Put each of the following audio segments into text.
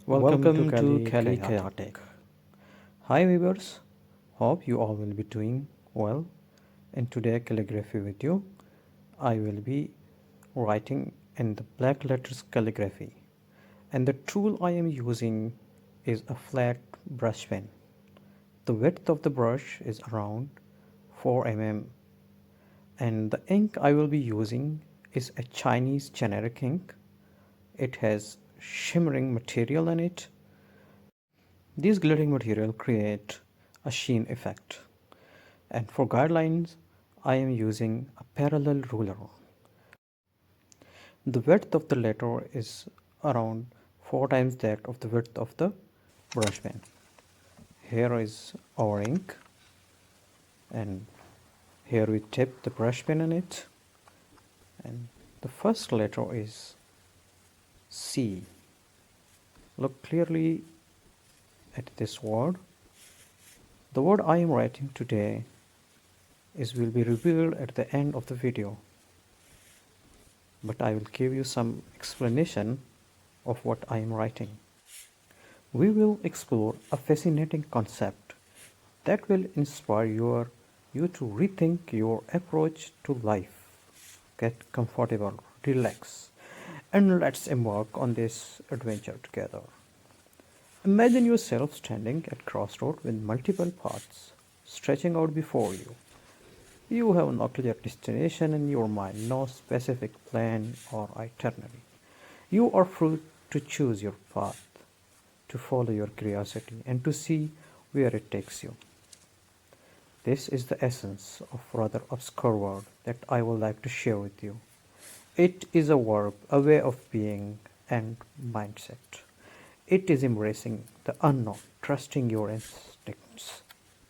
Welcome to Chaotic. Hi viewers, hope you all will be doing well. In today's calligraphy video, I will be writing in the black letters calligraphy, and the tool I am using is a flat brush pen. The width of the brush is around 4 mm, and the ink I will be using is a Chinese generic ink. It has shimmering material in it. These glittering material create a sheen effect. And for guidelines, I am using a parallel ruler. The width of the letter is around 4 times that of the width of the brush pen. Here is our ink, and here we tip the brush pen in it, and the first letter is C. Look clearly at this word. The word I am writing today will be revealed at the end of the video, but I will give you some explanation of what I am writing. We will explore a fascinating concept that will inspire you to rethink your approach to life. Get comfortable, relax, and let's embark on this adventure together. Imagine yourself standing at crossroads with multiple paths stretching out before you. You have no clear destination in your mind, no specific plan or itinerary. You are free to choose your path, to follow your curiosity, and to see where it takes you. This is the essence of a rather obscure word that I would like to share with you. It is a verb, a way of being, and mindset. It is embracing the unknown, trusting your instincts,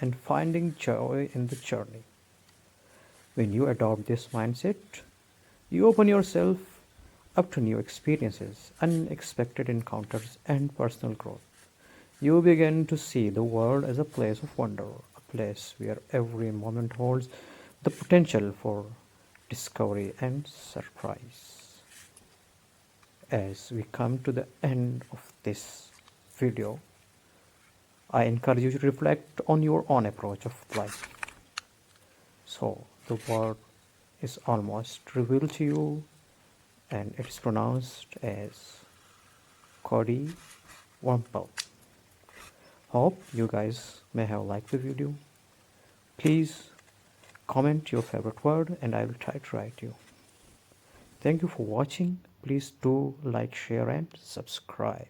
and finding joy in the journey. When you adopt this mindset, you open yourself up to new experiences, unexpected encounters, and personal growth. You begin to see the world as a place of wonder, a place where every moment holds the potential for discovery and surprise. As we come to the end of this video, I encourage you to reflect on your own approach of life. So, the word is almost revealed to you, and it is pronounced as coddiwompling. Hope you guys may have liked the video. Please comment your favorite word and I will try to write you. Thank you for watching. Please do like, share and subscribe.